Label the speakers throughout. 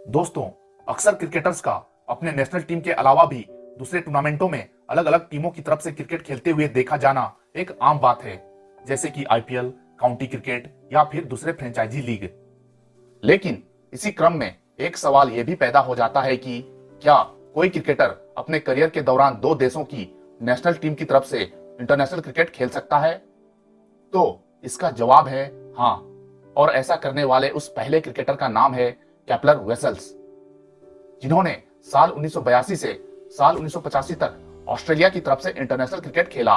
Speaker 1: दोस्तों, अक्सर क्रिकेटर्स का अपने नेशनल टीम के अलावा भी दूसरे टूर्नामेंटों में अलग अलग टीमों की तरफ से क्रिकेट खेलते हुए देखा जाना एक आम बात है, जैसे कि आईपीएल, काउंटी क्रिकेट या फिर दूसरे फ्रेंचाइजी लीग। लेकिन इसी क्रम में एक सवाल यह भी पैदा हो जाता है कि क्या कोई क्रिकेटर अपने करियर के दौरान दो देशों की नेशनल टीम की तरफ से इंटरनेशनल क्रिकेट खेल सकता है? तो इसका जवाब है हाँ, और ऐसा करने वाले उस पहले क्रिकेटर का नाम है केपलर वेसल्स, जिन्होंने साल 1982 से साल 1985 तक ऑस्ट्रेलिया की तरफ से इंटरनेशनल क्रिकेट खेला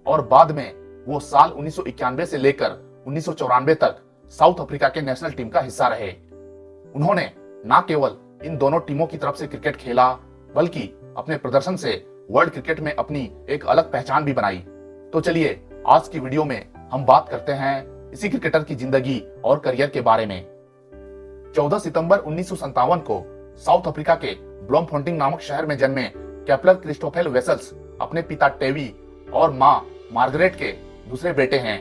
Speaker 1: और बाद में वो साल 1991 से लेकर 1994 तक साउथ अफ्रीका के नेशनल टीम का हिस्सा रहे। उन्होंने न केवल इन दोनों टीमों की तरफ से क्रिकेट खेला, बल्कि अपने प्रदर्शन से वर्ल्ड क्रिकेट में अपनी एक अलग पहचान भी बनाई। तो चलिए आज की वीडियो में हम बात करते हैं इसी क्रिकेटर की जिंदगी और करियर के बारे में। 14 सितंबर 1957 को साउथ अफ्रीका के ब्लोमफोंटेन नामक शहर में जन्मे केपलर क्रिस्टोफर वेसल्स अपने पिता टेवी और मां मार्गरेट के दूसरे बेटे हैं।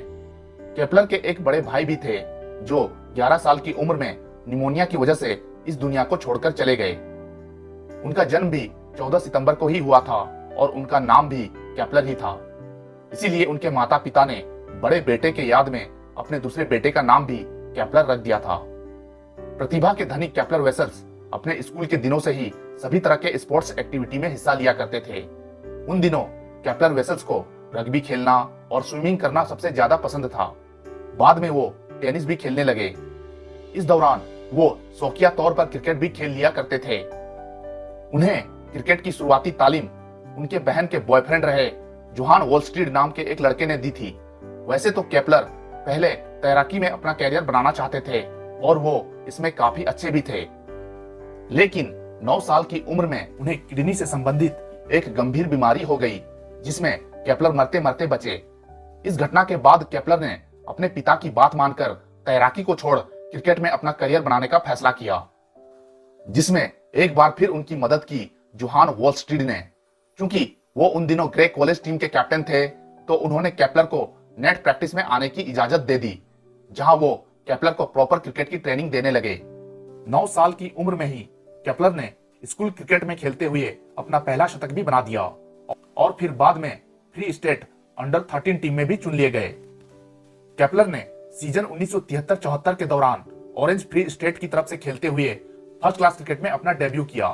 Speaker 1: केपलर के एक बड़े भाई भी थे जो 11 साल की उम्र में निमोनिया की वजह से इस दुनिया को छोड़कर चले गए। उनका जन्म भी 14 सितंबर को ही हुआ था और उनका नाम भी केपलर ही था। इसीलिए उनके माता पिता ने बड़े बेटे के याद में अपने दूसरे बेटे का नाम भी केपलर रख दिया था। प्रतिभा के धनी केपलर वेसल्स अपने स्कूल के दिनों से ही सभी तरह के स्पोर्ट्स एक्टिविटी में हिस्सा लिया करते थे। उन दिनों केपलर वेसल्स को रग्बी खेलना और स्विमिंग करना सबसे ज्यादा पसंद था। बाद में वो टेनिस भी खेलने लगे। इस दौरान वो शौकिया तौर पर क्रिकेट भी खेल लिया करते थे। उन्हें क्रिकेट की शुरुआती तालीम उनके बहन के बॉयफ्रेंड रहे जोहान वॉलस्ट्रीड नाम के एक लड़के ने दी थी। वैसे तो केपलर पहले तैराकी में अपना कैरियर बनाना चाहते थे और वो इसमें काफी अच्छे भी थे, लेकिन 9 साल की उम्र में उन्हें किडनी से संबंधित एक गंभीर बीमारी हो गई, जिसमें केपलर मरते मरते बचे। इस घटना के बाद केपलर ने अपने पिता की बात मानकर तैराकी को छोड़ क्रिकेट में अपना करियर बनाने का फैसला किया, जिसमें एक बार फिर उनकी मदद की जोहान वॉलस्ट्रीड ने। क्योंकि वो उन दिनों ग्रे कॉलेज टीम के कैप्टन थे, तो उन्होंने केपलर को नेट प्रैक्टिस में आने की इजाजत दे दी, जहां वो केपलर को प्रॉपर क्रिकेट की ट्रेनिंग देने लगे। 9 साल की उम्र में ही केपलर ने स्कूल क्रिकेट में खेलते हुए अपना पहला शतक भी बना दिया और फिर बाद में फ्री स्टेट अंडर 13 टीम में भी चुन लिए गए। केपलर ने सीजन 1973-74 के दौरान ऑरेंज फ्री स्टेट की तरफ से खेलते हुए फर्स्ट क्लास क्रिकेट में अपना डेब्यू किया।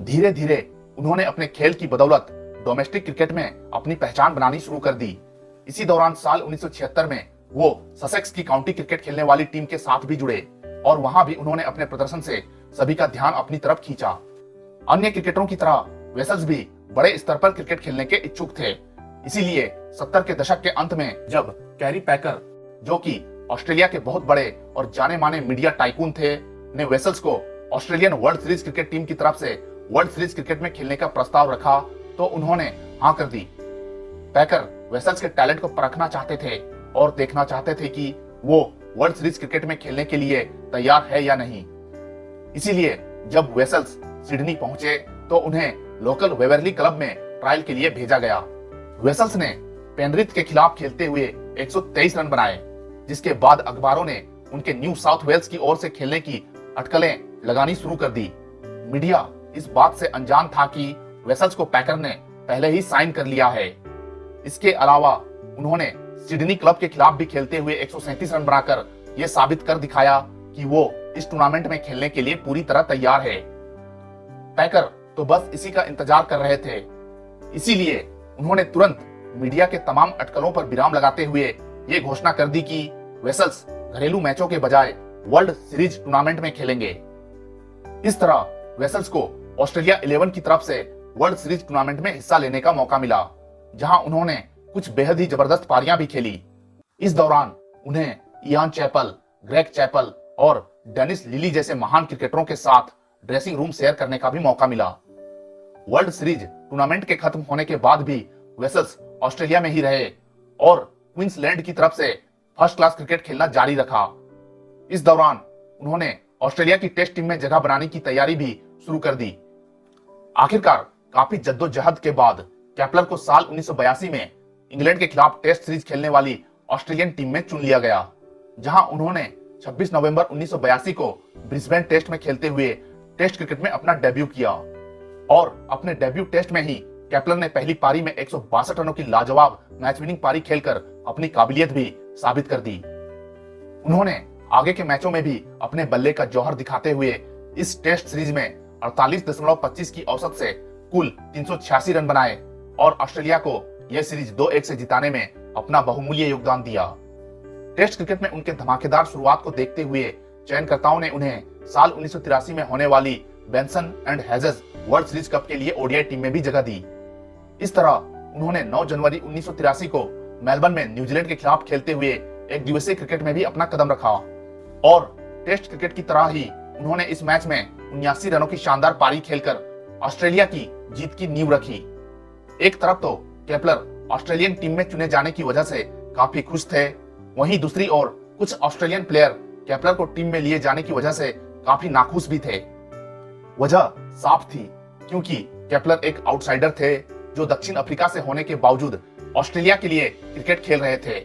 Speaker 1: धीरे धीरे उन्होंने अपने खेल की बदौलत डोमेस्टिक क्रिकेट में अपनी पहचान बनानी शुरू कर दी। इसी दौरान साल 1976 में वो ससेक्स की काउंटी क्रिकेट खेलने वाली टीम के साथ भी जुड़े और वहां भी उन्होंने अपने प्रदर्शन से सभी का ध्यान अपनी तरफ खींचा। अन्य क्रिकेटरों की तरह वेसल्स भी बड़े स्तर पर क्रिकेट खेलने के इच्छुक थे। इसीलिए 70 के दशक के अंत में जब कैरी पैकर, जो कि ऑस्ट्रेलिया के बहुत बड़े और जाने माने मीडिया टाइकून थे, ने वेसल्स को Australian world series cricket team की तरफ से वर्ल्ड सीरीज क्रिकेट में खेलने का प्रस्ताव रखा, तो उन्होंने हाँ कर दी। पैकर वेसल्स के टैलेंट को परखना चाहते थे और देखना चाहते थे कि वो वर्ल्ड सीरीज क्रिकेट में खेलने के लिए तैयार है या नहीं। इसीलिए जब वेसल्स सिडनी पहुंचे तो उन्हें लोकल वेवरली क्लब में ट्रायल के लिए भेजा गया। वेसल्स ने पेनरिथ के खिलाफ खेलते हुए 123 रन बनाए, जिसके बाद अखबारों ने उनके न्यू साउथ वेल्स की ओर से खेलने की अटकलें लगानी शुरू कर दी। मीडिया इस बात से अनजान था कि वेसल्स को पैकर ने पहले ही साइन कर लिया है। इसके अलावा उन्होंने सिडनी क्लब के खिलाफ भी खेलते हुए 137 रन बनाकर यह साबित कर दिखाया कि वो इस टूर्नामेंट में खेलने के लिए पूरी तरह तैयार है। पैकर तो बस इसी का इंतजार कर रहे थे। इसीलिए उन्होंने तुरंत मीडिया के तमाम अटकलों पर विराम लगाते हुए ये घोषणा कर दी कि वेसल्स घरेलू मैचों के बजाय वर्ल्ड सीरीज टूर्नामेंट में खेलेंगे। इस तरह वेसल्स को ऑस्ट्रेलिया 11 की तरफ से वर्ल्ड सीरीज टूर्नामेंट में हिस्सा लेने का मौका मिला, जहां उन्होंने कुछ बेहद ही जबरदस्त पारियां भी खेली। इस दौरान उन्हें इयान चैपल, ग्रेग चैपल और डेनिस लिली जैसे महान क्रिकेटरों के साथ ड्रेसिंग रूम शेयर करने का भी मौका मिला। वर्ल्ड सीरीज टूर्नामेंट के खत्म होने के बाद भी वेसल्स ऑस्ट्रेलिया में ही रहे और क्वींसलैंड की तरफ से फर्स्ट क्लास क्रिकेट खेलना जारी रखा। इस दौरान उन्होंने ऑस्ट्रेलिया की टेस्ट टीम में जगह बनाने की तैयारी भी शुरू कर दी। आखिरकार काफी जद्दोजहद के बाद केपलर को साल 1982 में इंग्लैंड के खिलाफ टेस्ट सीरीज खेलने वाली ऑस्ट्रेलियन टीम में चुन लिया गया, जहां उन्होंने 26 नवंबर 1982 को ब्रिस्बेन टेस्ट में खेलते हुए टेस्ट क्रिकेट में अपना डेब्यू किया और अपने डेब्यू टेस्ट में ही केपलर ने पहली पारी में 162 रनों की लाजवाब मैच विनिंग पारी खेलकर अपनी काबिलियत भी साबित कर दी। उन्होंने आगे के मैचों में भी अपने बल्ले का जौहर दिखाते हुए इस टेस्ट सीरीज में 48.25 की औसत से कुल 386 रन बनाए और ऑस्ट्रेलिया को यह सीरीज 2-1 से जिताने में अपना बहुमूल्य योगदान दिया। टेस्ट क्रिकेट में उनके धमाकेदार शुरुआत को देखते हुए चयनकर्ताओं ने उन्हें साल 1983 में होने वाली Benson and hedges world series cup के लिए ओडीआई टीम में भी जगह दी। इस तरह उन्होंने 9 जनवरी 1983 को मेलबर्न में न्यूजीलैंड के खिलाफ खेलते हुए एक दिवसीय क्रिकेट में भी अपना कदम रखा और टेस्ट क्रिकेट की तरह ही उन्होंने इस मैच में 79 रनों की शानदार पारी खेलकर ऑस्ट्रेलिया की जीत की नींव रखी। एक तरफ तो केपलर ऑस्ट्रेलियन टीम में चुने जाने की वजह से काफी खुश थे, वहीं दूसरी ओर कुछ ऑस्ट्रेलियन प्लेयर केपलर को टीम में लिए जाने की वजह से काफी नाखुश भी थे। वजह साफ थी, क्योंकि केपलर एक आउटसाइडर थे जो दक्षिण अफ्रीका से होने के बावजूद ऑस्ट्रेलिया के लिए क्रिकेट खेल रहे थे।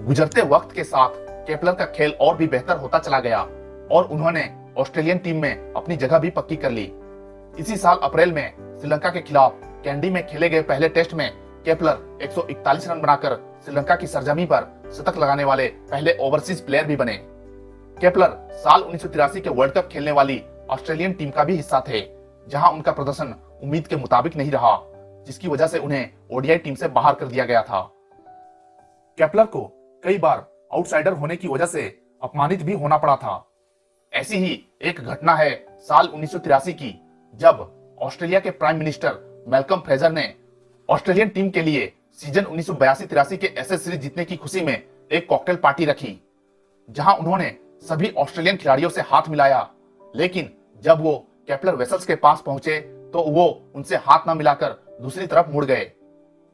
Speaker 1: गुजरते वक्त के साथ केपलर का खेल और भी बेहतर होता चला गया और उन्होंने ऑस्ट्रेलियन टीम में अपनी जगह भी पक्की कर ली। इसी साल अप्रैल में श्रीलंका के खिलाफ कैंडी में खेले गए पहले टेस्ट में केपलर 141 रन बनाकर श्रीलंका की सरजमी पर शतक लगाने वाले पहले ओवरसीज प्लेयर भी बने। केपलर साल 1983 के वर्ल्ड कप खेलने वाली ऑस्ट्रेलियन टीम का भी हिस्सा थे, जहां उनका प्रदर्शन उम्मीद के मुताबिक नहीं रहा, जिसकी वजह से उन्हें ओडीआई टीम से बाहर कर दिया गया था। केपलर को कई बार आउटसाइडर होने की वजह से अपमानित भी होना पड़ा था। ऐसी ही एक घटना है साल 1983 की, जब ऑस्ट्रेलिया के प्राइम मिनिस्टर मैल्कम फ्रेजर ने ऑस्ट्रेलियन टीम के लिए सीजन 1982-83 के एशेज सीरीज जीतने की खुशी में एक कॉकटेल पार्टी रखी, जहां उन्होंने सभी ऑस्ट्रेलियन खिलाड़ियों से हाथ मिलाया, लेकिन जब वो केपलर वेसल्स के पास पहुंचे तो वो उनसे हाथ न मिलाकर दूसरी तरफ मुड़ गए।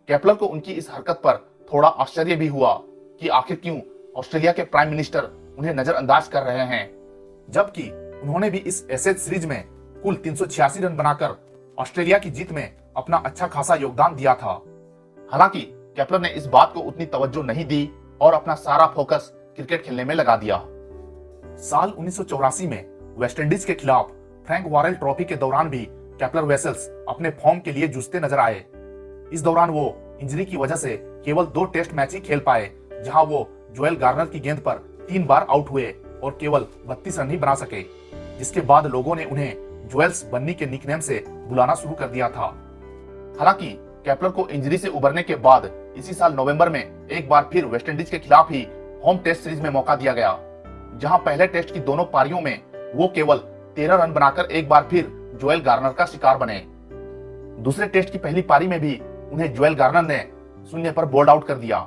Speaker 1: केपलर को उनकी इस हरकत पर थोड़ा आश्चर्य भी हुआ कि आखिर क्यों ऑस्ट्रेलिया के प्राइम मिनिस्टर उन्हें नजरअंदाज कर रहे हैं, जबकि उन्होंने भी इस एशेज सीरीज में कुल 386 रन बनाकर ऑस्ट्रेलिया की जीत में अपना अच्छा खासा योगदान दिया था। हालांकि केपलर ने इस बात को उतनी तवज्जो नहीं दी और अपना सारा फोकस क्रिकेट खेलने में लगा दिया। साल 1984 में वेस्टइंडीज के खिलाफ फ्रैंक वॉरेल ट्रॉफी के दौरान भी केपलर वेसल्स अपने फॉर्म के लिए जूझते नजर आए। इस दौरान वो इंजरी की वजह से केवल 2 टेस्ट मैच ही खेल पाए, जहां वो जोएल गार्नर की गेंद पर 3 बार आउट हुए और केवल 32 रन ही बना सके, जिसके बाद लोगों ने उन्हें जोएल्स बन्नी के निकनेम से बुलाना शुरू कर दिया था। हालांकि केपलर को इंजरी से उबरने के बाद इसी साल नवंबर में एक बार फिर वेस्टइंडीज के खिलाफ ही होम टेस्ट सीरीज में मौका दिया गया, जहां पहले टेस्ट की दोनों पारियों में वो केवल 13 रन बनाकर एक बार फिर जोएल गार्नर का शिकार बने। दूसरे टेस्ट की पहली पारी में भी उन्हें जोएल गार्नर ने 0 पर बोल्ड आउट कर दिया,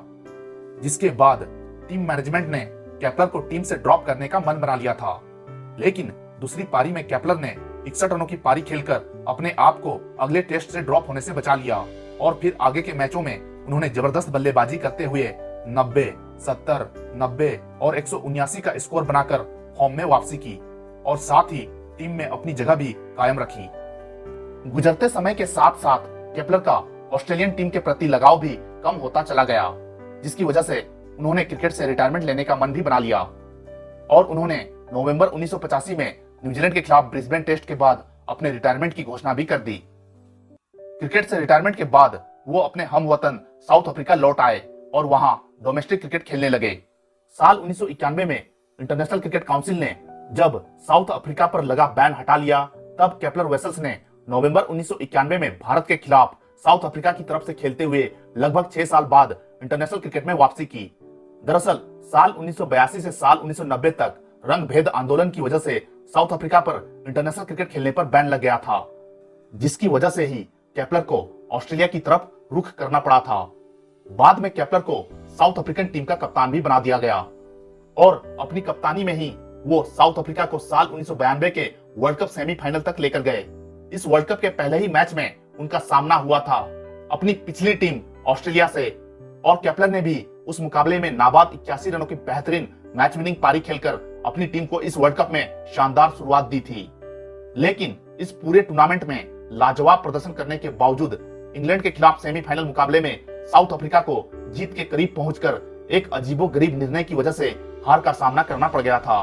Speaker 1: जिसके बाद टीम मैनेजमेंट ने केपलर को टीम से ड्रॉप करने का मन बना लिया था। लेकिन दूसरी पारी में केपलर ने 61 रनों की पारी खेलकर अपने आप को अगले टेस्ट से ड्रॉप होने से बचा लिया और फिर आगे के मैचों में उन्होंने जबरदस्त बल्लेबाजी करते हुए 90, 70, 90 और 179 का स्कोर बनाकर फॉर्म में वापसी की और साथ ही टीम में अपनी जगह भी कायम रखी। गुजरते समय के साथ साथ केपलर का ऑस्ट्रेलियन टीम के प्रति लगाव भी कम होता चला गया, जिसकी वजह से उन्होंने क्रिकेट से रिटायरमेंट लेने का मन भी बना लिया और उन्होंने नवंबर 1985 में न्यूजीलैंड के खिलाफ ब्रिस्बेन टेस्ट के बाद अपने रिटायरमेंट की घोषणा भी कर दी। क्रिकेट से रिटायरमेंट के बाद वो अपने हम वतन साउथ अफ्रीका लौट आए और वहां डोमेस्टिक क्रिकेट खेलने लगे। साल 1991 में इंटरनेशनल क्रिकेट काउंसिल ने जब साउथ अफ्रीका पर लगा बैन हटा लिया, तब केपलर वेसल्स ने नवंबर 1991 में भारत के खिलाफ साउथ अफ्रीका की तरफ से खेलते हुए लगभग 6 साल बाद इंटरनेशनल क्रिकेट में वापसी की। दरअसल साल 1982 से साल 1990 तक रंग भेद आंदोलन की वजह से साउथ अफ्रीका पर इंटरनेशनल क्रिकेट खेलने पर बैन लग गया था, जिसकी वजह से ही केपलर को ऑस्ट्रेलिया की तरफ रुख करना पड़ा था। बाद में केपलर को साउथ अफ्रीकन टीम का कप्तान भी बना दिया गया और अपनी कप्तानी में ही वो साउथ अफ्रीका को साल 1992 के वर्ल्ड कप सेमीफाइनल तक लेकर गए। इस वर्ल्ड कप के पहले ही मैच में उनका सामना हुआ था अपनी पिछली टीम ऑस्ट्रेलिया से और केपलर ने भी उस मुकाबले में नाबाद 81 रनों की बेहतरीन मैच विनिंग पारी खेलकर अपनी टीम को इस वर्ल्ड कप में शानदार शुरुआत दी थी। लेकिन इस पूरे टूर्नामेंट में लाजवाब प्रदर्शन करने के बावजूद इंग्लैंड के खिलाफ सेमीफाइनल मुकाबले में साउथ अफ्रीका को जीत के करीब पहुंचकर एक अजीबोगरीब निर्णय की वजह से हार का सामना करना पड़ गया था।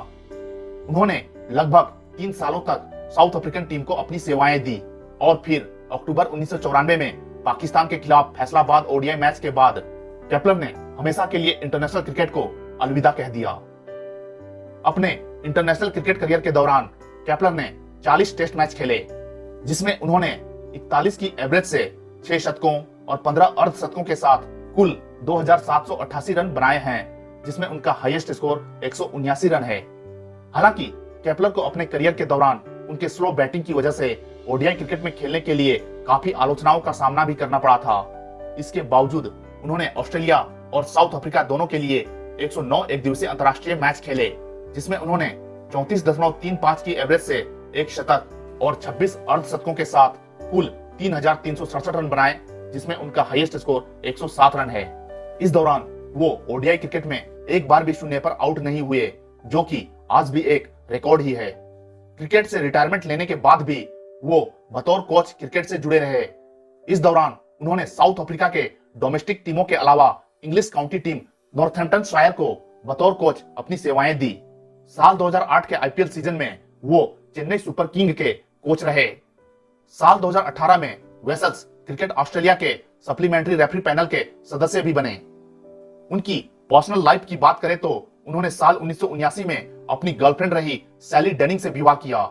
Speaker 1: उन्होंने लगभग 3 सालों तक साउथ अफ्रीकन टीम को अपनी सेवाएं दी और फिर अक्टूबर 1994 में पाकिस्तान के खिलाफ फैसलाबाद ओडीआई मैच के बाद केपलर ने हमेशा के लिए इंटरनेशनल क्रिकेट को अलविदा कह दिया। अपने इंटरनेशनल क्रिकेट करियर के दौरान केपलर ने 40 टेस्ट मैच खेले, जिसमें उन्होंने 41 की एवरेज से 6 शतकों और 15 अर्धशतकों के साथ कुल 2788 रन बनाए हैं, जिसमें उनका हाईएस्ट स्कोर 179 रन है। हालांकि केपलर को अपने करियर के दौरान उनके स्लो बैटिंग की वजह से ओडीआई क्रिकेट में खेलने के लिए काफी आलोचनाओं का सामना भी करना पड़ा था। इसके बावजूद उन्होंने ऑस्ट्रेलिया और साउथ अफ्रीका दोनों के लिए 109 एक दिवसीय अंतर्राष्ट्रीय मैच खेले, जिसमें उन्होंने 34.35 की एवरेज से 1 शतक और 26 अर्धशतकों के साथ कुल 3367 रन बनाए, जिसमें उनका हाईएस्ट स्कोर 107 रन है। इस दौरान वो ओडीआई क्रिकेट में एक बार भी शून्य पर आउट नहीं हुए, जो कि आज भी एक रिकॉर्ड ही है। क्रिकेट से रिटायरमेंट लेने के बाद भी वो बतौर कोच क्रिकेट से जुड़े रहे। इस दौरान उन्होंने साउथ अफ्रीका के डोमेस्टिक टीमों के अलावा इंग्लिश काउंटी टीम नॉर्थैम्पटनशायर को बतौर कोच अपनी सेवाएं दी। साल 2008 के आईपीएल सीजन में वो चेन्नई सुपर किंग के कोच रहे। साल 2018 में वेसल्स क्रिकेट ऑस्ट्रेलिया के सप्लीमेंट्री रेफरी पैनल के सदस्य भी बने। उनकी पर्सनल लाइफ की बात करें तो उन्होंने साल 1979 में अपनी गर्लफ्रेंड रही सैली डेनिंग से विवाह किया।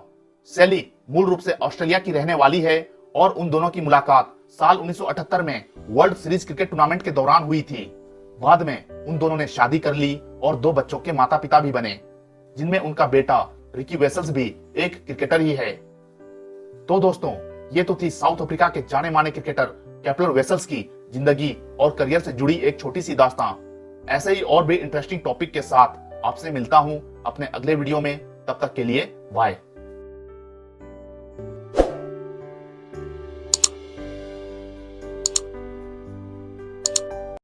Speaker 1: सैली मूल रूप से ऑस्ट्रेलिया की रहने वाली है और उन दोनों की मुलाकात साल 1978 में वर्ल्ड सीरीज क्रिकेट टूर्नामेंट के दौरान हुई थी। बाद में उन दोनों ने शादी कर ली और 2 बच्चों के माता पिता भी बने, जिनमें उनका बेटा रिकी वेसल्स भी एक क्रिकेटर ही है। तो दोस्तों, ये तो थी साउथ अफ्रीका के जाने माने क्रिकेटर केपलर वेसल्स की जिंदगी और करियर से जुड़ी एक छोटी सी दास्तां। ऐसे ही और भी इंटरेस्टिंग टॉपिक के साथ आपसे मिलता हूं अपने अगले वीडियो में। तब तक के लिए बाय।